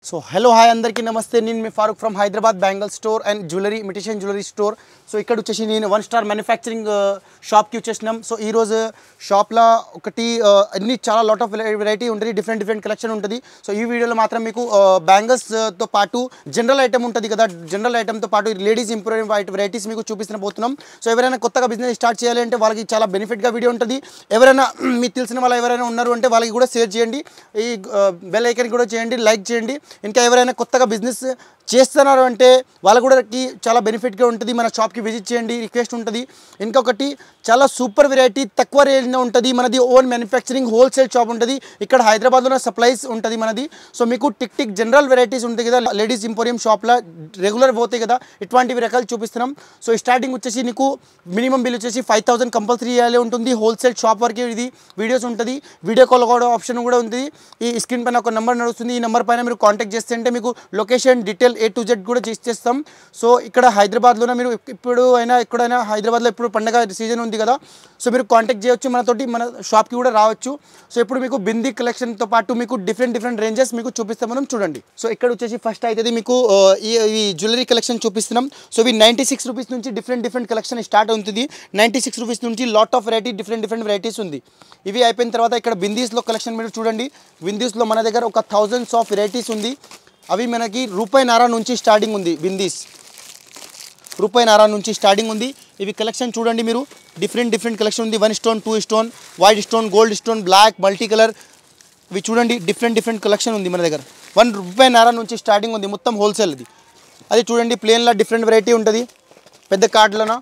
So hello hi అందరికీ నమస్తే. నేను మీ Farooq from Hyderabad bangle store and jewellery imitation jewellery store. So ఇక్కడ వచ్చేసి నేను 1 స్టార్ మ్యానుఫ్యాక్చరింగ్ షాప్కి వచ్చేసినాం. సో ఈరోజు షాప్లో ఒకటి అన్ని చాలా లాట్ ఆఫ్ వెరైటీ ఉంటుంది, డిఫరెంట్ కలెక్షన్ ఉంటుంది. సో ఈ వీడియోలో మాత్రం మీకు బ్యాంగిల్స్తో పాటు జనరల్ ఐటమ్ ఉంటుంది కదా, జనరల్ ఐటమ్తో పాటు లేడీస్ ఇంప్రూవ్ వెరైటీస్ మీకు చూపిస్తున్నా. సో ఎవరైనా కొత్తగా బిజినెస్ స్టార్ట్ చేయాలి అంటే వాళ్ళకి చాలా బెనిఫిట్గా వీడియో ఉంటుంది. ఎవరైనా మీకు తెలిసిన వాళ్ళు ఎవరైనా ఉన్నారు అంటే వాళ్ళకి కూడా షేర్ చేయండి, ఈ బెల్ ఐకాన్ కూడా చేయండి, లైక్ చేయండి. ఇంకా ఎవరైనా కొత్తగా బిజినెస్ చేస్తున్నారు అంటే వాళ్ళ కూడా చాలా బెనిఫిట్గా ఉంటుంది. మన షాప్కి విజిట్ చేయండి, రిక్వెస్ట్ ఉంటుంది. ఇంకొకటి చాలా సూపర్ వెరైటీ తక్కువ రేంజ్లో ఉంటుంది. మనది ఓన్ మ్యానుఫ్యాక్చరింగ్ హోల్సేల్ షాప్ ఉంటుంది. ఇక్కడ హైదరాబాద్లో సప్లైస్ ఉంటుంది మనది. సో మీకు టిక్ జనరల్ వెరైటీస్ ఉంటాయి కదా, లేడీస్ ఇంపోరియం షాప్లో రెగ్యులర్ పోతాయి కదా, ఇటువంటివి రకాలు చూపిస్తున్నాం. సో స్టార్టింగ్ వచ్చేసి నీకు మినిమం బిల్ వచ్చేసి 5000 కంపల్సరీ ఇవ్వాలి ఉంటుంది. హోల్సేల్ షాప్ వరకు ఇది వీడియోస్ ఉంటుంది. వీడియో కాల్ కూడా ఆప్షన్ కూడా ఉంది. ఈ స్క్రీన్ పైన ఒక నెంబర్ నడుస్తుంది. ఈ నెంబర్ పైన మీరు కాంటాక్ట్ చేస్తే మీకు location detail A to Z కూడా చేస్తాం. సో ఇక్కడ హైదరాబాద్లోనే మీరు ఇప్పుడు అయినా ఎక్కడైనా హైదరాబాద్లో ఇప్పుడు పండగ సీజన్ ఉంది కదా, సో మీరు కాంటాక్ట్ చేయొచ్చు మనతోటి, మన షాప్కి కూడా రావచ్చు. సో ఇప్పుడు మీకు బిందీ కలెక్షన్తో పాటు మీకు డిఫరెంట్ రేంజెస్ మీకు చూపిస్తాం మనం, చూడండి. సో ఇక్కడ వచ్చేసి ఫస్ట్ అయితే మీకు ఈ జ్యువెలరీ కలెక్షన్ చూపిస్తున్నాం. సో ఇవి 96 రూపీస్ నుంచి డిఫరెంట్ కలెక్షన్ స్టార్ట్ అవుతుంది. 96 రూపీస్ నుంచి lot of variety different varieties ఉంది. ఇవి అయిపోయిన తర్వాత ఇక్కడ బిందీస్లో కలెక్షన్ మీరు చూడండి. బిందీస్లో మన దగ్గర ఒక 1000s ఆఫ్ వెరైటీస్ ఉంది. అవి మనకి ₹1.5 నుంచి స్టార్టింగ్ ఉంది. బిందీస్ ₹1.5 నుంచి స్టార్టింగ్ ఉంది. ఇవి కలెక్షన్ చూడండి మీరు, డిఫరెంట్ కలెక్షన్ ఉంది. 1 stone, 2 stone, white stone, gold stone, black, multi colour. ఇవి చూడండి డిఫరెంట్ కలెక్షన్ ఉంది మన దగ్గర. ₹1.5 నుంచి స్టార్టింగ్ ఉంది, మొత్తం హోల్సేల్ ఇది. అది చూడండి ప్లేన్లో డిఫరెంట్ వెరైటీ ఉంటుంది, పెద్ద కార్డులోన.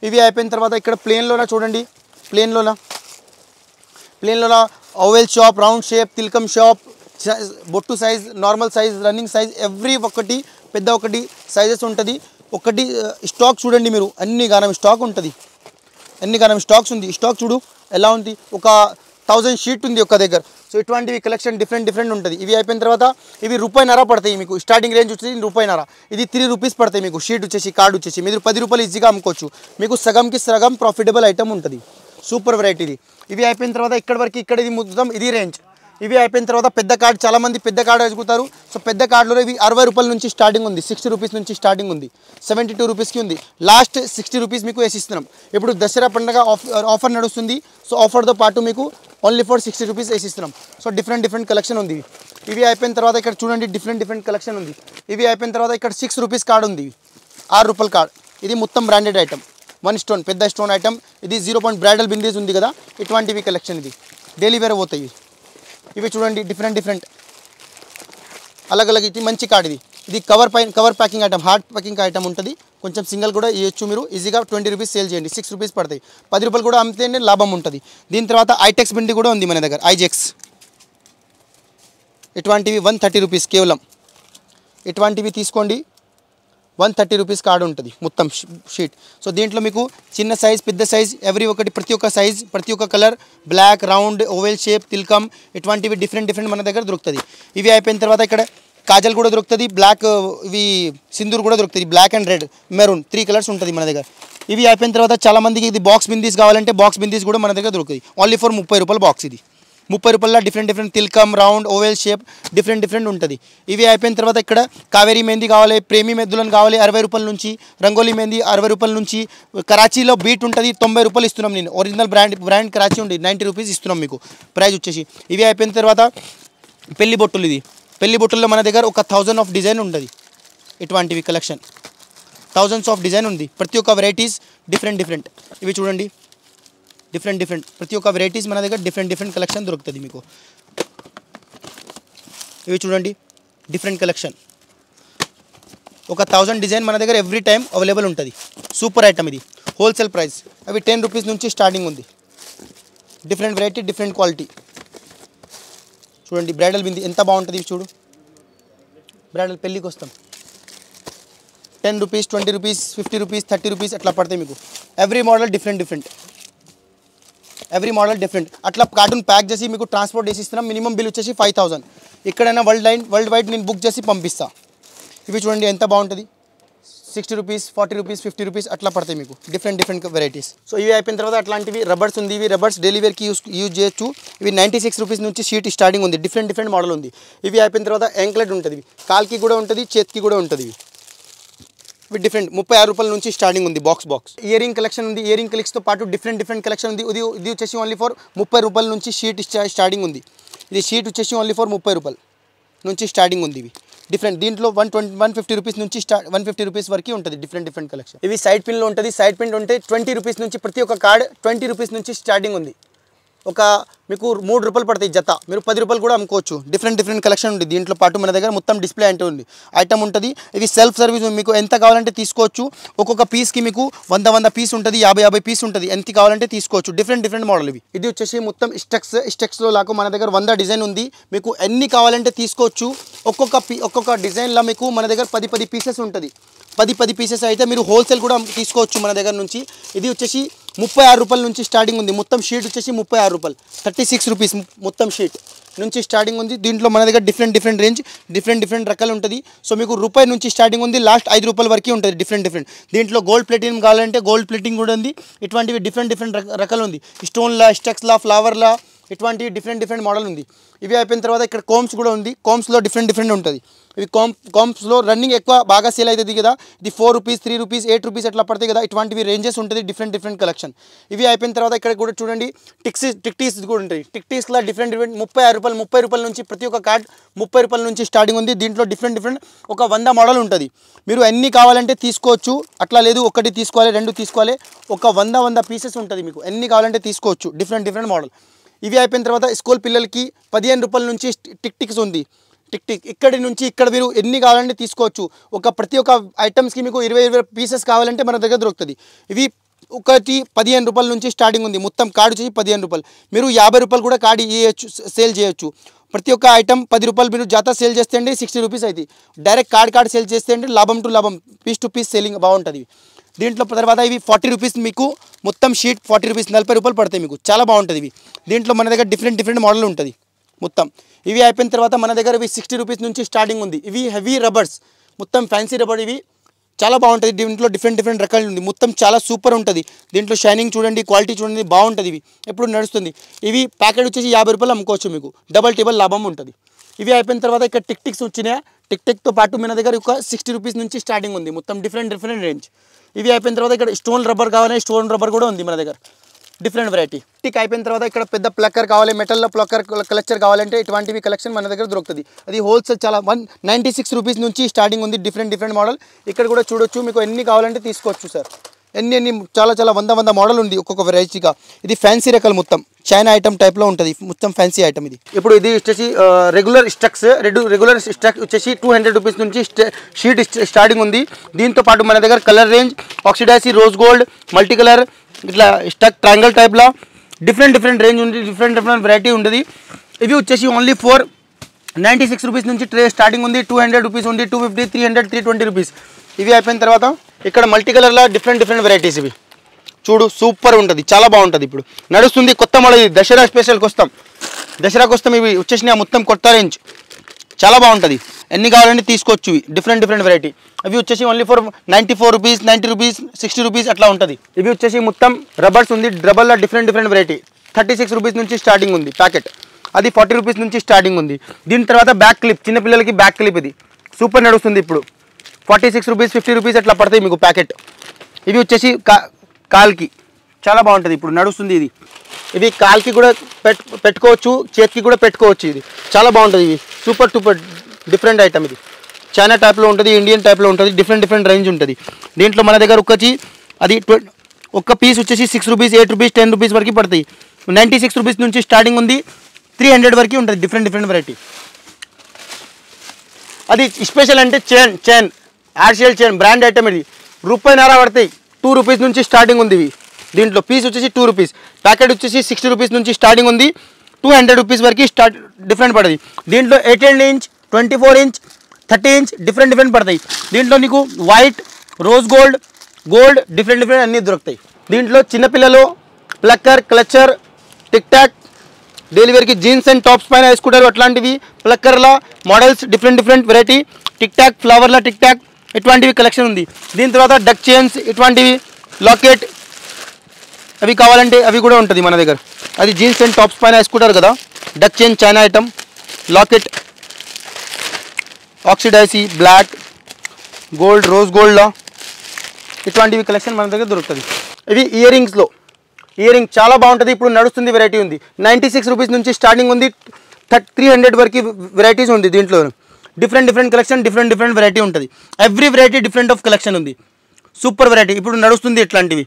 ఇవి అయిపోయిన తర్వాత ఇక్కడ ప్లేన్లోన చూడండి, ప్లేన్లోన ఓవెల్ షాప్, రౌండ్ షేప్, తిల్కమ్ షాప్, బొట్టు size, normal size, running size, every ఒకటి పెద్ద ఒకటి సైజెస్ ఉంటుంది. ఒకటి స్టాక్ చూడండి మీరు, అన్ని గానం స్టాక్ ఉంటుంది, అన్ని గానం స్టాక్స్ ఉంది. స్టాక్ చూడు ఎలా ఉంది, ఒక 1000 షీట్ ఉంది ఒక దగ్గర. సో ఇటువంటివి కలెక్షన్ డిఫరెంట్ ఉంటుంది. ఇవి అయిపోయిన తర్వాత ఇవి ₹1.5 పడతాయి మీకు. స్టార్టింగ్ రేంజ్ వచ్చేసి ₹1.5. ఇది 3 రూపీస్ పడతాయి మీకు షీట్ వచ్చేసి, కార్డు వచ్చేసి. మీరు ₹10 ఈజీగా అమ్ముకోవచ్చు. మీకు సగంకి సగం ప్రాఫిటబుల్ ఐటమ్ ఉంటుంది. సూపర్ వెరైటీ ఇది. ఇవి అయిపోయిన తర్వాత ఇక్కడ వరకు ఇక్కడ ఇది మొత్తం ఇది రేంజ్. ఇవి అయిపోయిన తర్వాత పెద్ద కార్డు, చాలామంది పెద్ద కార్డు అడుగుతారు. సో పెద్ద కార్డులో ఇవి ₹60 నుంచి స్టార్టింగ్ ఉంది, ₹60 నుంచి స్టార్టింగ్ ఉంది, ₹72 రూపీస్కి ఉంది. లాస్ట్ ₹60 మీకు వేసిస్తున్నాం. ఇప్పుడు దసరా పండుగ ఆఫర్ నడుస్తుంది. సో ఆఫర్తో పాటు మీకు ఓన్లీ ఫర్ ₹60 వేసిస్తున్నాం. సో డిఫరెంట్ కలెక్షన్ ఉంది. ఇవి అయిపోయిన తర్వాత ఇక్కడ చూడండి డిఫరెంట్ కలెక్షన్ ఉంది. ఇవి అయిపోయిన తర్వాత ఇక్కడ ₹6 కార్డు ఉంది, ₹6 కార్డు. ఇది మొత్తం బ్రాండెడ్ ఐటమ్, 1 స్టోన్, పెద్ద స్టోన్ ఐటమ్. ఇది 0 బ్రైడల్ బిందీస్ ఉంది కదా, ఇటువంటివి కలెక్షన్. ఇది డైలీ వేర్ పోతాయి. ఇవి చూడండి డిఫరెంట్ అలగ్ ఇది మంచి కార్డ్. ఇది cover packing item, hard packing item ఉంటుంది. కొంచెం సింగిల్ కూడా ఇవ్వచ్చు మీరు ఈజీగా. ₹20 సేల్ చేయండి, ₹6 పడతాయి. ₹10 కూడా అమ్మితేనే లాభం ఉంటుంది. దీని తర్వాత ఐటెక్స్ బిండి కూడా ఉంది మన దగ్గర, ఐజెక్స్. ఇటువంటివి ₹130 కేవలం. ఇటువంటివి తీసుకోండి, ₹130 కార్డు ఉంటుంది మొత్తం షీట్. సో దీంట్లో మీకు చిన్న సైజ్, పెద్ద సైజ్, ప్రతి ఒక్క సైజ్, ప్రతి ఒక్క colour, black, round, oval shape, తిల్కమ్, ఇటువంటివి డిఫరెంట్ మన దగ్గర దొరుకుతుంది. ఇవి అయిపోయిన తర్వాత ఇక్కడ కాజల్ కూడా దొరుకుతుంది, బ్లాక్, ఇవి సింధూర్ కూడా దొరుకుతుంది, black and red, maroon, 3 colours ఉంటుంది మన దగ్గర. ఇవి అయిపోయిన తర్వాత చాలామందికి ఇది బాక్స్ బిందీస్ కావాలంటే బాక్స్ బిందీస్ కూడా మన దగ్గర దొరుకుతుంది. Only for ₹30 box. ఇది ₹30 డిఫరెంట్ తిల్కమ్, రౌండ్, ఓవెల్ షేప్, డిఫరెంట్ ఉంటుంది. ఇవి అయిపోయిన తర్వాత ఇక్కడ కావేరీ మెహందీ కావాలి, ప్రేమి మెద్దులను కావాలి, ₹60 నుంచి, రంగోలీ మెహందీ ₹60 నుంచి. కరాచీలో బీట్ ఉంటుంది, ₹90 ఇస్తున్నాం. నేను ఒరిజినల్ బ్రాండ్ కరాచీ ఉంది, ₹90 ఇస్తున్నాం మీకు ప్రైస్ వచ్చేసి. ఇవి అయిపోయిన తర్వాత పెళ్లి బొట్టులు. ఇది పెళ్లి బొట్టుల్లో మన దగ్గర ఒక 1000 ఆఫ్ డిజైన్ ఉంటుంది. ఇటువంటివి కలెక్షన్ 1000s ఆఫ్ డిజైన్ ఉంది. ప్రతి ఒక్క వెరైటీస్ డిఫరెంట్. ఇవి చూడండి డిఫరెంట్ ప్రతి ఒక్క వెరైటీస్ మన దగ్గర డిఫరెంట్ కలెక్షన్ దొరుకుతుంది మీకు. ఇవి చూడండి డిఫరెంట్ కలెక్షన్, ఒక 1000 డిజైన్ మన దగ్గర ఎవ్రీ టైం అవైలబుల్ ఉంటుంది. సూపర్ ఐటమ్ ఇది, హోల్సేల్ ప్రైస్. అవి ₹10 నుంచి స్టార్టింగ్ ఉంది. Different variety, different quality. చూడండి బ్రైడల్ బింది ఎంత బాగుంటుంది. చూడు బ్రైడల్ పెళ్ళికి వస్తాం, ₹10, ₹20, ₹50, ₹30 అట్లా పడతాయి మీకు. Every model different. Every model different. అట్లా కార్టూన్ ప్యాక్ చేసి మీకు ట్రాన్స్పోర్ట్ చేసి ఇస్తున్నాం. మినిమం బిల్ వచ్చేసి 5000. ఎక్కడైనా వరల్డ్ వైడ్ నేను బుక్ చేసి పంపిస్తా. ఇవి చూడండి ఎంత బాగుంటుంది, 60 రూపీస్, 40 రూపీస్, 50 రూపీస్ అట్లా పడతాయి మీకు డిఫరెంట్ వెరైటీస్. సో ఇవి అయిపోయిన తర్వాత అట్లాంటివి రబ్బర్స్ ఉంది. ఇవి రబ్బర్స్ డైలీ వేర్కి యూజ్ చేయొచ్చు. ఇవి 96 రూపీస్ నుంచి షీట్ స్టార్టింగ్ ఉంది. డిఫరెంట్ మోడల్ ఉంది. ఇవి అయిపోయిన తర్వాత యాంక్లెట్ ఉంటుంది. కాల్కి కూడా ఉంటుంది, చేతికి కూడా ఉంటుంది. ఇవి డిఫరెంట్ 36 రూపాయల నుంచి స్టార్టింగ్ ఉంది. బాక్స్ ఇయర్ రింగ్ కలెక్షన్ ఉంది. ఇయర్ రింగ్ కలెక్షన్తో పాటు డిఫరెంట్ కలెక్షన్ ఉంది. ఇది వచ్చేసి ఓన్లీ ఫర్ 30 రూపాయల నుంచి షీట్ స్టార్టింగ్ ఉంది. ఇది షీట్ వచ్చేసి ఓన్లీ ఫర్ 30 రూపాయలు నుంచి స్టార్టింగ్ ఉంది. ఇవి డిఫరెంట్ దీంట్లో 150 రూపీస్ నుంచి 150 రూపీస్ వరకు ఉంటుంది. Different collection. ఇవి సైడ్ పిన్లో ఉంటుంది. సైడ్ పిన్ ఉంటే 20 రూపీస్ నుంచి ప్రతి ఒక్క కార్డ్ 20 రూపీస్ నుంచి స్టార్టింగ్ ఉంది. ఒక మీకు 3 రూపాయలు పడతాయి జత. మీరు 10 రూపాయలు కూడా అమ్ముకోవచ్చు. డిఫరెంట్ కలెక్షన్ ఉంది. దీంట్లో పాటు మన దగ్గర మొత్తం డిస్ప్లే అంటే ఉంది ఐటమ్ ఉంటుంది. ఇవి సెల్ఫ్ సర్వీస్. మీకు ఎంత కావాలంటే తీసుకోవచ్చు. ఒక్కొక్క పీస్కి మీకు 100 పీస్ ఉంటుంది, 50 పీస్ ఉంటుంది. ఎంత కావాలంటే తీసుకోవచ్చు. డిఫరెంట్ మోడల్ ఇవి. ఇది వచ్చేసి మొత్తం స్టెక్స్లో లాగా మన దగ్గర 100 డిజైన్ ఉంది. మీకు ఎన్ని కావాలంటే తీసుకోవచ్చు. ఒక్కొక్క డిజైన్లో మీకు మన దగ్గర 10 పీసెస్ ఉంటుంది. 10 పీసెస్ అయితే మీరు హోల్సేల్ కూడా తీసుకోవచ్చు మన దగ్గర నుంచి. ఇది వచ్చేసి 36 రూపాయల నుంచి స్టార్టింగ్ ఉంది. మొత్తం షీట్ వచ్చేసి 36 రూపాయలు, 36 రూపీస్ మొత్తం షీట్ నుంచి స్టార్టింగ్ ఉంది. దీంట్లో మన దగ్గర డిఫరెంట్ రేంజ్ డిఫరెంట్ రకాలు ఉంటుంది. సో మీకు రూపాయి నుంచి స్టార్టింగ్ ఉంది, లాస్ట్ 5 రూపాయల వరకు ఉంటుంది. డిఫరెంట్ దీంట్లో గోల్డ్ ప్లేటింగ్ కావాలంటే గోల్డ్ ప్లేటింగ్ కూడా ఉంది. ఇటువంటివి డిఫరెంట్ రకాలు ఉంది. స్టోన్లా, స్టెక్స్లా, ఫ్లవర్లా ఇటువంటి డిఫరెంట్ మోడల్ ఉంది. ఇవి అయిపోయిన తర్వాత ఇక్కడ కోమ్స్ కూడా ఉంది. కోమ్స్లో డిఫరెంట్ ఉంటుంది. ఇవి కోమ్స్లో రన్నింగ్ ఎక్కువ బాగా సేల్ అవుతుంది కదా. ఇది 4 రూపీస్, 3 రూపీస్, 8 రూపీస్ అట్లా పడతాయి కదా. ఇటువంటివి రేంజెస్ ఉంటుంది. Different collection. ఇవి అయిపోయిన తర్వాత ఇక్కడ కూడా చూడండి టిక్టీస్ కూడా ఉంటాయి. టిక్టీస్లో డిఫరెంట్ 30 రూపాయల నుంచి ప్రతి ఒక్క కార్డ్ 30 రూపాయల నుంచి స్టార్టింగ్ ఉంది. దీంట్లో డిఫరెంట్ ఒక 100 మోడల్ ఉంటుంది. మీరు ఎన్ని కావాలంటే తీసుకోవచ్చు. అట్లా లేదు ఒకటి తీసుకోవాలి, 2 తీసుకోవాలి. ఒక 100 పీసెస్ ఉంటుంది. మీకు ఎన్ని కావాలంటే తీసుకోవచ్చు. Different model. ఇవి అయిపోయిన తర్వాత స్కూల్ పిల్లలకి 15 రూపాయల నుంచి టిక్స్ ఉంది. టిక్ ఇక్కడి నుంచి ఇక్కడ మీరు ఎన్ని కావాలంటే తీసుకోవచ్చు. ప్రతి ఒక్క ఐటమ్స్కి మీకు 20 పీసెస్ కావాలంటే మన దగ్గర దొరుకుతుంది. ఇవి ఒకటి 15 రూపాయల నుంచి స్టార్టింగ్ ఉంది. మొత్తం కార్డు వచ్చి 15 రూపాయలు. మీరు 50 రూపాయలు కూడా కార్డు ఇవ్వచ్చు, సేల్ చేయొచ్చు. ప్రతి ఒక్క ఐటమ్ 10 రూపాయలు మీరు జాతా సేల్ చేస్తే అండి 60 రూపీస్ అవుతుంది. డైరెక్ట్ కార్డ్ సేల్ చేస్తే అంటే లాభం టు లాభం, పీస్ టు పీస్ సేలింగ్ బాగుంటుంది. దీంట్లో తర్వాత ఇవి 40 రూపీస్ మీకు మొత్తం షీట్ 40 రూపీస్, 40 రూపాయలు పడతాయి మీకు. చాలా బాగుంటుంది ఇవి. దీంట్లో మన దగ్గర డిఫరెంట్ మోడల్ ఉంటుంది మొత్తం. ఇవి అయిపోయిన తర్వాత మన దగ్గర ఇవి 60 రూపీస్ నుంచి స్టార్టింగ్ ఉంది. ఇవి హెవీ రబ్బర్స్, మొత్తం ఫ్యాన్సీ రబ్బర్. ఇవి చాలా బాగుంటుంది. దీంట్లో డిఫరెంట్ రకాలు ఉంది. మొత్తం చాలా సూపర్ ఉంటుంది. దీంట్లో షైనింగ్ చూడండి, క్వాలిటీ చూడండి, బాగుంటుంది. ఇవి ఎప్పుడు నడుస్తుంది. ఇవి ప్యాకెట్ వచ్చేసి 50 రూపాయలు అమ్ముకోవచ్చు. మీకు డబల్ లాభం ఉంటుంది. ఇవి అయిపోయిన తర్వాత ఇక్కడ టిక్స్ వచ్చినాయి. టిక్తో పాటు మన దగ్గర ఒక 60 రూపీస్ నుంచి స్టార్టింగ్ ఉంది. మొత్తం డిఫరెంట్ రేంజ్. ఇవి అయిపోయిన తర్వాత ఇక్కడ స్టోన్ రబ్బర్ కావాలి, స్టోన్ రబ్బర్ కూడా ఉంది మన దగ్గర. Different variety. టిక్ అయిపోయిన తర్వాత ఇక్కడ పెద్ద ప్లక్కర్ కావాలి, మెటల్లో ప్లక్కర్ కలెక్చర్ కావాలంటే ఇటువంటివి కలెక్షన్ మన దగ్గర దొరుకుతుంది. అది హోల్సేల్ చాలా 196 రూపీస్ నుంచి స్టార్టింగ్ ఉంది. Different model. ఇక్కడ కూడా చూడొచ్చు. మీకు ఎన్ని కావాలంటే తీసుకోవచ్చు సార్. ఎన్ని చాలా 100 మోడల్ ఉంది ఒక్కొక్క వెరైటీగా. ఇది ఫ్యాన్సీ రకాలు, మొత్తం చైనా ఐటమ్ టైప్లో ఉంటుంది. మొత్తం ఫ్యాన్సీ ఐటమ్ ఇది. ఇప్పుడు ఇది వచ్చేసి రెగ్యులర్ స్టక్స్ వచ్చేసి 200 రూపీస్ నుంచి షీట్ స్టార్టింగ్ ఉంది. దీంతో పాటు మన దగ్గర colour range oxidised, rose gold, multi colour, ఇట్లా స్టక్ ట్రయాంగిల్ టైప్లో డిఫరెంట్ రేంజ్ ఉంది. డిఫరెంట్ వెరైటీ ఉంటుంది. ఇవి వచ్చేసి ఓన్లీ 96 రూపీస్ నుంచి ట్రే స్టార్టింగ్ ఉంది. 200 రూపీస్ ఉంది, 250, 300, 320 రూపీస్. ఇవి అయిపోయిన తర్వాత ఇక్కడ మల్టీ కలర్లో డిఫరెంట్ వెరైటీస్. ఇవి చూడు సూపర్ ఉంటుంది, చాలా బాగుంటుంది. ఇప్పుడు నడుస్తుంది కొత్త మోడల్. ఇది దసరా స్పెషల్కి వస్తాం. ఇవి వచ్చేసినాయి మొత్తం కొత్త రేంజ్. చాలా బాగుంటుంది. ఎన్ని కావాలంటే తీసుకోవచ్చు. Different variety. అవి వచ్చేసి only for 94 rupees, 90 rupees, 60 rupees అట్లా ఉంటుంది. ఇవి వచ్చేసి మొత్తం రబ్బర్స్ ఉంది. రబ్బర్లో డిఫరెంట్ వెరైటీ. 36 రూపీస్ నుంచి స్టార్టింగ్ ఉంది ప్యాకెట్. అది 40 రూపీస్ నుంచి స్టార్టింగ్ ఉంది. దీని తర్వాత బ్యాక్ క్లిప్, చిన్నపిల్లలకి బ్యాక్ క్లిప్. ఇది సూపర్ నడుస్తుంది. ఇప్పుడు 46 రూపీస్, 50 రూపీస్ అట్లా పడతాయి మీకు ప్యాకెట్. ఇవి వచ్చేసి కాల్కి చాలా బాగుంటుంది. ఇప్పుడు నడుస్తుంది ఇది. ఇవి కాల్కి కూడా పెట్టుకోవచ్చు, చేతికి కూడా పెట్టుకోవచ్చు. ఇది చాలా బాగుంటుంది. ఇవి సూపర్ డిఫరెంట్ ఐటమ్. ఇది చైనా టైప్లో ఉంటుంది, ఇండియన్ టైప్లో ఉంటుంది. డిఫరెంట్ రేంజ్ ఉంటుంది. దీంట్లో మన దగ్గర అది ఒక్క పీస్ వచ్చేసి 6 రూపీస్, 8 రూపీస్, 10 రూపీస్ వరకు పడతాయి. 96 రూపీస్ నుంచి స్టార్టింగ్ ఉంది. 300 వరకు ఉంటుంది. Different variety. అది స్పెషల్ అంటే చైన్ యాడ్షియల్ చైన్ బ్రాండ్ ఐటమ్. ఇది ₹1.5 పడతాయి. 2 రూపీస్ నుంచి స్టార్టింగ్ ఉంది. ఇవి దీంట్లో పీస్ వచ్చేసి 2 రూపీస్, ప్యాకెట్ వచ్చేసి 60 రూపీస్ నుంచి స్టార్టింగ్ ఉంది. 200 రూపీస్ వరకు డిఫరెంట్ పడుతుంది. దీంట్లో 18 ఇంచ్, 24 ఇంచ్, 30 ఇంచ్ డిఫరెంట్ పడతాయి. దీంట్లో నీకు వైట్, రోజ్ గోల్డ్ డిఫరెంట్ అన్నీ దొరుకుతాయి. దీంట్లో చిన్నపిల్లలు plucker, clutcher, tick tack, daily వేర్కి జీన్స్ అండ్ టాప్స్ పైన వేసుకుంటారు. అట్లాంటివి ప్లక్కర్ల models different variety. Tick tack, ఫ్లవర్ల టిక్ టాక్, ఇటువంటివి కలెక్షన్ ఉంది. దీని తర్వాత డక్ చైన్స్, ఇటువంటివి లాకెట్ అవి కావాలంటే అవి కూడా ఉంటుంది మన దగ్గర. అది జీన్స్ అండ్ టాప్స్ పైన వేసుకుంటారు కదా. Duck chain China item, locket oxidised, black gold, rose గోల్డ్లో ఇటువంటివి కలెక్షన్ మన దగ్గర దొరుకుతుంది. ఇవి ఇయర్ రింగ్స్లో, ఇయర్ రింగ్ చాలా బాగుంటుంది. ఇప్పుడు నడుస్తుంది వెరైటీ ఉంది. 96 రూపీస్ నుంచి స్టార్టింగ్ ఉంది. 300 వరకు వెరైటీస్ ఉంది. దీంట్లో డిఫరెంట్ కలెక్షన్, డిఫరెంట్ వెరైటీ ఉంటుంది. Every variety different of collection ఉంది. సూపర్ వెరైటీ ఇప్పుడు నడుస్తుంది. ఇట్లాంటివి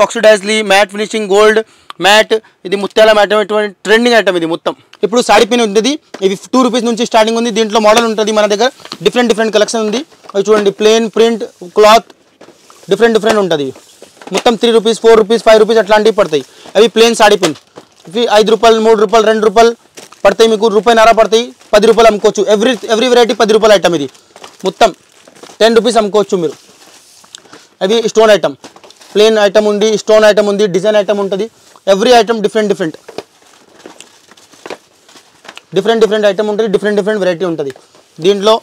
ఆక్సిడైజ్లీ, మ్యాట్ ఫినిషింగ్, గోల్డ్ మ్యాట్, ఇది ముత్యాల మ్యాట్, ఇటువంటి ట్రెండింగ్ ఐటమ్ ఇది మొత్తం. ఇప్పుడు సాడీ పిన్ ఉంటుంది. ఇవి 2 రూపీస్ నుంచి స్టార్టింగ్ ఉంది. దీంట్లో మోడల్ ఉంటుంది మన దగ్గర. డిఫరెంట్ కలెక్షన్ ఉంది. అవి చూడండి, ప్లేన్, ప్రింట్, క్లాత్ డిఫరెంట్ ఉంటుంది. మొత్తం 3 రూపీస్, 4 రూపీస్, 5 రూపీస్ అట్లాంటివి పడతాయి. అవి ప్లేన్ సాడీ పిన్. ఇవి 5 రూపాయలు, 3 రూపాయలు, 2 రూపాయలు పడతాయి. మీకు ₹1.5 పడతాయి. 10 రూపాయలు అమ్ముకోవచ్చు. ఎవ్రీ వెరైటీ 10 రూపాయల ఐటమ్. ఇది మొత్తం 10 రూపీస్ అమ్ముకోవచ్చు మీరు. అవి స్టోన్ ఐటమ్, ప్లేన్ ఐటమ్ ఉంది, స్టోన్ ఐటమ్ ఉంది, డిజైన్ ఐటమ్ ఉంటుంది. ఎవ్రీ ఐటమ్ డిఫరెంట్ ఐటమ్ ఉంటుంది. డిఫరెంట్ వెరైటీ ఉంటుంది. దీంట్లో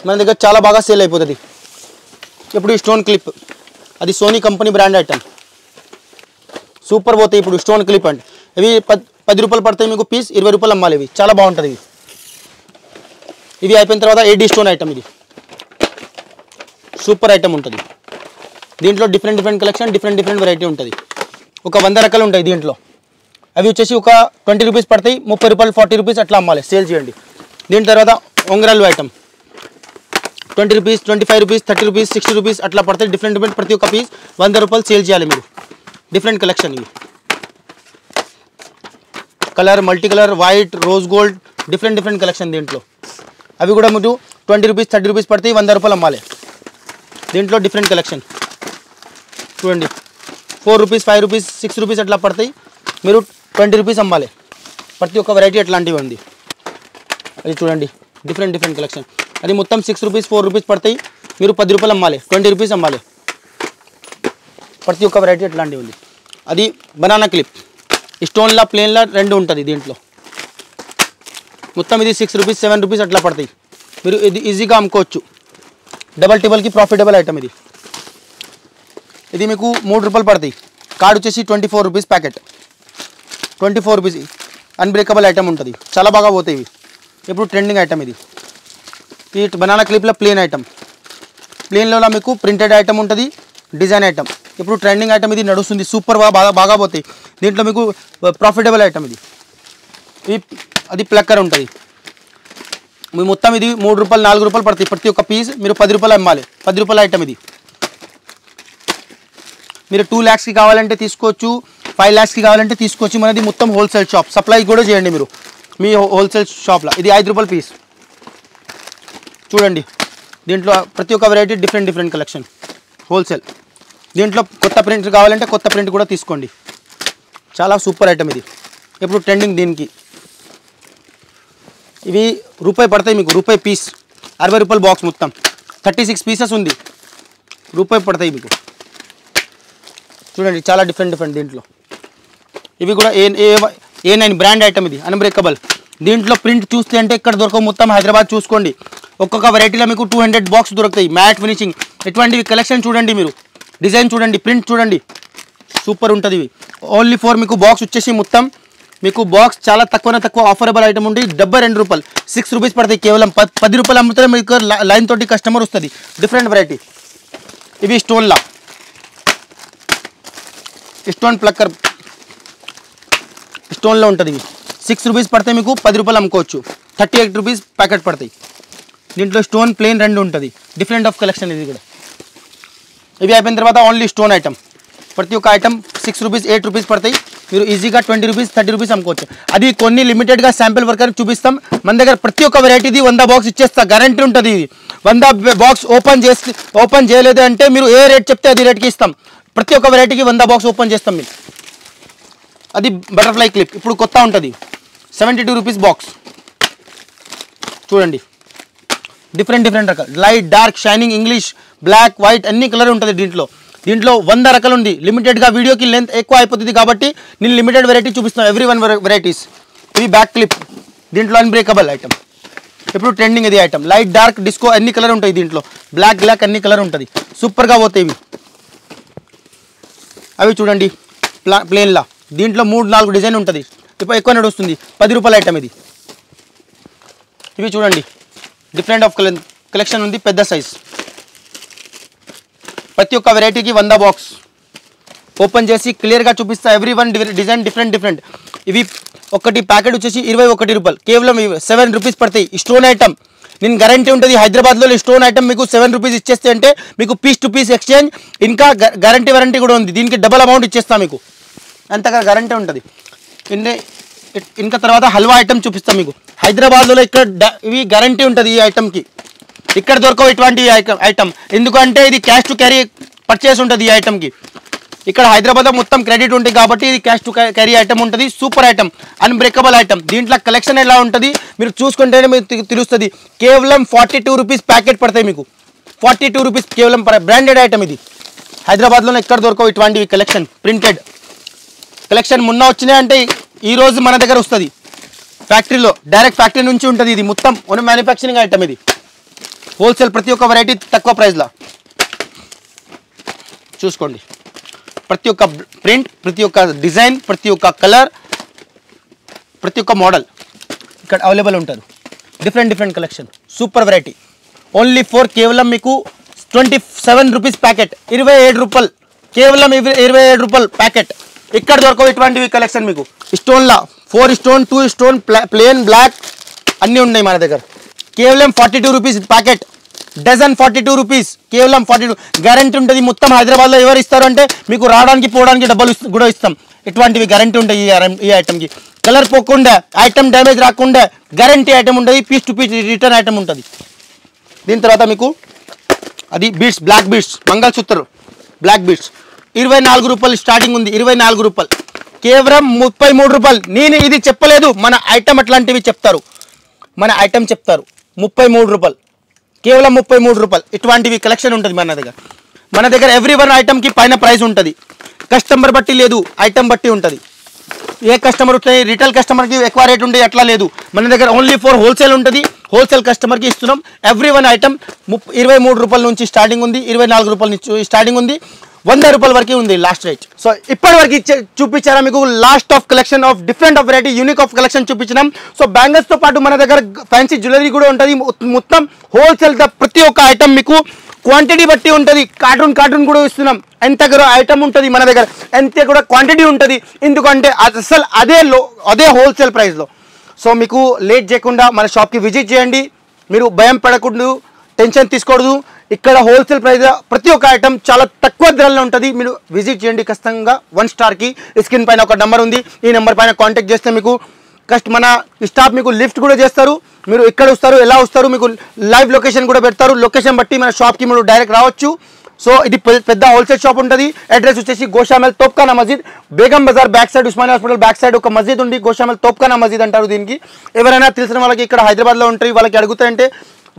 మన దగ్గర చాలా బాగా సేల్ అయిపోతుంది. ఇప్పుడు ఈ స్టోన్ క్లిప్, అది Sony company brand item, super పోతాయి. ఇప్పుడు స్టోన్ క్లిప్ అంటే ఇవి 10 రూపాయలు పడతాయి మీకు పీస్. 20 రూపాయలు అమ్మాలి. ఇవి చాలా బాగుంటుంది. ఇవి అయిపోయిన తర్వాత ఏడీ స్టోన్ ఐటమ్, ఇది సూపర్ ఐటమ్ ఉంటుంది. దీంట్లో డిఫరెంట్ కలెక్షన్, డిఫరెంట్ వెరైటీ ఉంటుంది. ఒక 100 రకాలు ఉంటాయి దీంట్లో. అవి వచ్చేసి ఒక 20 రూపీస్ పడతాయి. 30 రూపాయలు, 40 రూపీస్ అట్లా అమ్మాలి, సేల్ చేయండి. దీని తర్వాత ఉంగరాలు item 20 rupees, 25 rupees, 30 rupees, 60 rupees అట్లా పడతాయి. డిఫరెంట్ ప్రతి ఒక్క పీస్ 100 రూపాయలు సేల్ చేయాలి మీరు. Different collection. ఇవి colour, multi colour, white, rose gold, different collection దీంట్లో. అవి కూడా మీరు 20 రూపీస్, 30 రూపీస్ పడతాయి. 100 రూపాయలు అమ్మాలి. దీంట్లో డిఫరెంట్ కలెక్షన్ చూడండి. 4 రూపీస్, 5 రూపీస్, 6 రూపీస్ అట్లా పడతాయి. మీరు 20 రూపీస్ అమ్మాలి. ప్రతి ఒక్క వెరైటీ అట్లాంటివి ఉంది. అది చూడండి, డిఫరెంట్ కలెక్షన్. అది మొత్తం 6 రూపీస్, 4 రూపీస్ పడతాయి. మీరు 10 రూపాయలు అమ్మాలి, 20 రూపీస్ అమ్మాలి. ప్రతి ఒక్క వెరైటీ అట్లాంటివి ఉంది. అది బనానా క్లిప్, స్టోన్లా, ప్లేన్లా 2 ఉంటుంది దీంట్లో. మొత్తం ఇది 6 రూపీస్, 7 రూపీస్ అట్లా పడతాయి. మీరు ఇది ఈజీగా అమ్ముకోవచ్చు. డబల్కి ప్రాఫిటబుల్ ఐటమ్ ఇది. ఇది మీకు 3 రూపాయలు పడతాయి. కార్డ్ వచ్చేసి 24 rupees packet. 24 rupees unbreakable item ఉంటుంది. చాలా బాగా పోతాయి ఇవి. ఇప్పుడు ట్రెండింగ్ ఐటమ్ ఇది. ఈ బనానా క్లిప్లో ప్లేన్ ఐటమ్, ప్లేన్లో మీకు ప్రింటెడ్ ఐటమ్ ఉంటుంది, డిజైన్ ఐటమ్. ఇప్పుడు ట్రెండింగ్ ఐటమ్ ఇది నడుస్తుంది. సూపర్ బాగా పోతాయి. దీంట్లో మీకు ప్రాఫిటబుల్ ఐటమ్ ఇది. అది ప్లక్కర్ ఉంటుంది. మీ మొత్తం ఇది 3 రూపాయలు, 4 రూపాయలు పడతాయి ప్రతి ఒక్క పీస్. మీరు 10 రూపాయలు అమ్మాలి. 10 రూపాయల ఐటమ్ ఇది. మీరు 2 lakhsకి కావాలంటే తీసుకోవచ్చు, 5 lakhsకి కావాలంటే తీసుకోవచ్చు. మనది మొత్తం హోల్సేల్ షాప్, సప్లై కూడా చేయండి మీరు మీ హోల్సేల్ షాప్లో. ఇది 5 రూపాయల పీస్ చూడండి. దీంట్లో ప్రతి ఒక్క వెరైటీ డిఫరెంట్ కలెక్షన్, హోల్సేల్. దీంట్లో కొత్త ప్రింట్ కావాలంటే కొత్త ప్రింట్ కూడా తీసుకోండి. చాలా సూపర్ ఐటమ్ ఇది. ఇప్పుడు ట్రెండింగ్ దీనికి. ఇవి రూపాయి పడతాయి మీకు, రూపాయి పీస్. 60 రూపాయల బాక్స్ మొత్తం 36 పీసెస్ ఉంది. రూపాయి పడతాయి మీకు. చూడండి, చాలా డిఫరెంట్ దీంట్లో. ఇవి కూడా A9 బ్రాండ్ ఐటమ్. ఇది అన్బ్రేకబుల్. దీంట్లో ప్రింట్ చూస్తే అంటే ఇక్కడ దొరకవు. మొత్తం హైదరాబాద్ చూసుకోండి. ఒక్కొక్క వెరైటీలో మీకు 200 బాక్స్ దొరుకుతాయి. మ్యాట్ ఫినిషింగ్ ఇటువంటివి కలెక్షన్ చూడండి మీరు. డిజైన్ చూడండి, ప్రింట్ చూడండి, సూపర్ ఉంటుంది. ఇవి ఓన్లీ ఫర్ మీకు బాక్స్ వచ్చేసి మొత్తం మీకు బాక్స్ చాలా తక్కువ ఆఫరబుల్ ఐటమ్ ఉంది. 72 రూపాయలు, 6 రూపీస్ పడతాయి. కేవలం 10 రూపాయలు అమ్ముతారు మీకు. లైన్ తోటి కస్టమర్ వస్తుంది. Different variety. ఇవి స్టోన్లా, స్టోన్ ప్లక్కర్ స్టోన్లో ఉంటుంది. ఇవి 6 రూపీస్ పడతాయి మీకు. 10 రూపాయలు అమ్ముకోవచ్చు. 38 రూపీస్ ప్యాకెట్ పడతాయి. దీంట్లో స్టోన్, ప్లేన్ 2 ఉంటుంది. డిఫరెంట్ ఆఫ్ కలెక్షన్ ఇది కూడా. ఇవి అయిపోయిన తర్వాత ఓన్లీ స్టోన్ ఐటమ్. ప్రతి ఒక్క ఐటమ్ 6 రూపీస్, 8 రూపీస్ పడతాయి. మీరు ఈజీగా 20 రూపీస్, 30 రూపీస్ అమ్ముకోవచ్చు. అది కొన్ని లిమిటెడ్గా శాంపిల్ వర్క్ చూపిస్తాం. మన దగ్గర ప్రతి ఒక్క వెరైటీది 100 బాక్స్ ఇచ్చేస్తా, గ్యారంటీ ఉంటుంది. ఇది 100 బాక్స్ ఓపెన్ చేయలేదు అంటే మీరు ఏ రేట్ చెప్తే అది రేట్కి ఇస్తాం. ప్రతి ఒక్క వెరైటీకి 100 బాక్స్ ఓపెన్ చేస్తాం మీరు. అది బటర్ఫ్లై క్లిప్ ఇప్పుడు కొత్త ఉంటుంది. 72 రూపీస్ బాక్స్ చూడండి. డిఫరెంట్ రకాలు, light, dark, shining, English, black, white అన్ని కలర్ ఉంటుంది దీంట్లో. 100 రకాలు ఉంది. లిమిటెడ్గా వీడియోకి లెంత్ ఎక్కువ అయిపోతుంది కాబట్టి నేను లిమిటెడ్ వెరైటీ చూపిస్తాను. Every 1 varieties. ఇవి బ్యాక్ క్లిప్. దీంట్లో అన్బ్రేకబుల్ ఐటమ్. ఇప్పుడు ట్రెండింగ్ ఇది ఐటమ్. లైట్ డార్క్ డిస్కో అన్ని కలర్ ఉంటాయి దీంట్లో, బ్లాక్ అన్ని కలర్ ఉంటుంది, సూపర్గా పోతాయి ఇవి. అవి చూడండి ప్లేన్లా, దీంట్లో 3-4 డిజైన్ ఉంటుంది, ఇప్పుడు ఎక్కువ నడుస్తుంది. 10 రూపాయల ఐటమ్ ఇది. ఇవి చూడండి డిఫరెంట్ ఆఫ్ కలెక్షన్ ఉంది, పెద్ద సైజ్. ప్రతి ఒక్క వెరైటీకి 100 బాక్స్ ఓపెన్ చేసి క్లియర్గా చూపిస్తా. Every one design different. ఇవి ఒకటి ప్యాకెట్ వచ్చేసి 21 రూపాయలు, కేవలం 7 రూపీస్ పడతాయి. స్టోన్ ఐటమ్ నేను గ్యారంటీ ఉంటుంది. హైదరాబాద్లో స్టోన్ ఐటమ్ మీకు 7 రూపీస్ ఇచ్చేస్తే అంటే మీకు పీస్ టు పీస్ ఎక్స్చేంజ్, ఇంకా వారంటీ కూడా ఉంది. దీనికి డబల్ అమౌంట్ ఇచ్చేస్తాం మీకు, అంతగా గ్యారంటీ ఉంటుంది. ఇంకా తర్వాత హల్వా ఐటమ్ చూపిస్తాం మీకు. హైదరాబాద్లో ఇక్కడ ఇవి గ్యారంటీ ఉంటుంది ఈ ఐటమ్కి, ఇక్కడ దొరకవు ఇటువంటి ఐటమ్. ఎందుకంటే ఇది క్యాష్ టు క్యారీ పర్చేస్ ఉంటుంది ఈ ఐటమ్కి. ఇక్కడ హైదరాబాద్లో మొత్తం క్రెడిట్ ఉంటుంది కాబట్టి ఇది క్యాష్ టు క్యారీ ఐటమ్ ఉంటుంది. Super item, unbreakable item. దీంట్లో కలెక్షన్ ఎలా ఉంటుంది మీరు చూసుకుంటేనే మీకు తెలుస్తుంది. కేవలం 42 రూపీస్ ప్యాకెట్ పడతాయి మీకు, 42 రూపీస్ కేవలం. బ్రాండెడ్ ఐటమ్ ఇది. హైదరాబాద్లో ఎక్కడ దొరకవు ఇటువంటివి కలెక్షన్. ప్రింటెడ్ కలెక్షన్ మొన్న వచ్చినాయి అంటే ఈరోజు మన దగ్గర వస్తుంది ఫ్యాక్టరీలో, డైరెక్ట్ ఫ్యాక్టరీ నుంచి ఉంటుంది. ఇది మొత్తం ఓన్ మ్యానుఫ్యాక్చరింగ్ ఐటమ్. ఇది హోల్సేల్, ప్రతి ఒక్క వెరైటీ తక్కువ ప్రైస్లో చూసుకోండి. ప్రతి ఒక్క ప్రింట్, ప్రతి ఒక్క డిజైన్, ప్రతి ఒక్క కలర్, ప్రతి ఒక్క మోడల్ ఇక్కడ అవైలబుల్ ఉంటుంది. Different collection, super variety. Only for కేవలం మీకు 27 రూపీస్ ప్యాకెట్, 27 రూపాయలు, కేవలం 27 రూపాయలు ప్యాకెట్. ఇక్కడ దొరకవు ఇటువంటివి కలెక్షన్ మీకు. స్టోన్లా 4 స్టోన్, 2 స్టోన్, ప్లేన్, బ్లాక్ అన్నీ ఉన్నాయి మన దగ్గర. కేవలం 42 రూపీస్ ప్యాకెట్, డజన్ 42 రూపీస్, కేవలం 42. గ్యారంటీ ఉంటుంది. మొత్తం హైదరాబాద్లో ఎవరు ఇస్తారు అంటే మీకు రావడానికి పోవడానికి డబ్బులు కూడా ఇస్తాం. ఇటువంటివి గ్యారంటీ ఉంటాయి ఈ ఐటమ్కి. కలర్ పోకుండా, ఐటమ్ డ్యామేజ్ రాకుండా గ్యారంటీ ఐటమ్ ఉంటుంది. Piece to piece return item ఉంటుంది. దీని తర్వాత మీకు అది బీడ్స్, బ్లాక్ బీడ్స్, మంగళసూత్రం బ్లాక్ బీడ్స్ 24 రూపాయలు స్టార్టింగ్ ఉంది. 24 రూపాయలు, కేవలం 33 రూపాయలు. నేను ఇది చెప్పలేదు, మన ఐటమ్ అట్లాంటివి చెప్తారు, మన ఐటమ్ చెప్తారు. 33 రూపాయలు, కేవలం 33 రూపాయలు. ఇటువంటివి కలెక్షన్ ఉంటుంది మన దగ్గర. ఎవ్రీ వన్ ఐటమ్కి పైన ప్రైస్ ఉంటుంది. కస్టమర్ బట్టి లేదు, ఐటమ్ బట్టి ఉంటుంది. ఏ కస్టమర్ ఉంటాయి, రిటైల్ కస్టమర్కి ఎక్కువ రేట్ ఉండే అట్లా లేదు. మన దగ్గర ఓన్లీ ఫర్ హోల్సేల్ ఉంటుంది. హోల్సేల్ కస్టమర్కి ఇస్తున్నాం. ఎవ్రీ వన్ ఐటమ్ 23 రూపాయల నుంచి స్టార్టింగ్ ఉంది, 24 రూపాయల నుంచి స్టార్టింగ్ ఉంది, 100 రూపాయల వరకు ఉంది లాస్ట్ రేట్. సో ఇప్పటి వరకు చూపించారా మీకు last of collection of different of variety, unique of collection చూపించినాం. సో బ్యాంగిల్స్తో పాటు మన దగ్గర ఫ్యాన్సీ జ్యువెలరీ కూడా ఉంటుంది. మొత్తం హోల్సేల్ ప్రతి ఒక్క ఐటమ్ మీకు క్వాంటిటీ బట్టి ఉంటుంది. కార్టూన్ కూడా ఇస్తున్నాం. ఎంత ఐటమ్ ఉంటుంది మన దగ్గర, ఎంత కూడా క్వాంటిటీ ఉంటుంది. ఎందుకంటే అసలు అదే హోల్సేల్ ప్రైస్లో. సో మీకు లేట్ చేయకుండా మన షాప్కి విజిట్ చేయండి. మీరు భయం పడకూడదు, టెన్షన్ తీసుకోకూడదు. ఇక్కడ హోల్సేల్ ప్రైస్ ప్రతి ఒక్క ఐటమ్ చాలా తక్కువ ధరలో ఉంటుంది. మీరు విజిట్ చేయండి ఖచ్చితంగా. 1 స్టార్కి స్క్రీన్ పైన ఒక నెంబర్ ఉంది. ఈ నెంబర్ పైన కాంటాక్ట్ చేస్తే మీకు మన స్టాఫ్ మీకు లిఫ్ట్ కూడా చేస్తారు. మీరు ఎక్కడ వస్తారు, ఎలా వస్తారు, మీకు లైవ్ లొకేషన్ కూడా పెడతారు. లొకేషన్ బట్టి మన షాప్కి మీరు డైరెక్ట్ రావచ్చు. సో ఇది పెద్ద హోల్సేల్ షాప్ ఉంటుంది. అడ్రస్ వచ్చేసి Goshamahal Topkhana Masjid, Begum Bazaar back side, Osmania hospital back side ఒక మస్జిద్ ఉంది. గోషామల్ తోప్ఖానా మస్జిద్ అంటారు దీనికి. ఎవరైనా తెలిసిన వాళ్ళకి ఇక్కడ హైదరాబాద్లో ఉంటాయి, వాళ్ళకి అడుగుతాయంటే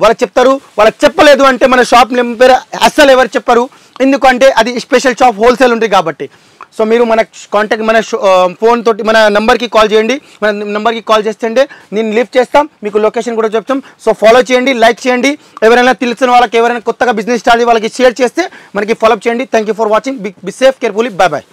వాళ్ళకి చెప్తారు. వాళ్ళకి చెప్పలేదు అంటే మన షాప్ నెంబర్ అస్సలు ఎవరు చెప్పరు. ఎందుకంటే అది స్పెషల్ షాప్, హోల్సేల్ ఉంటుంది కాబట్టి. సో మీరు మన కాంటాక్ట్, మన ఫోన్ తోటి మన నెంబర్కి కాల్ చేయండి. మన నెంబర్కి కాల్ చేస్తుంటే నేను లిఫ్ట్ చేస్తాం, మీకు లొకేషన్ కూడా చెప్తాం. సో ఫాలో చేయండి, లైక్ చేయండి. ఎవరైనా తెలిసిన వాళ్ళకి, ఎవరైనా కొత్తగా బిజినెస్ స్టార్ట్ వాళ్ళకి షేర్ చేస్తే మనకి ఫాలో చేయండి. Thank you for watching. Be safe, carefully. Bye.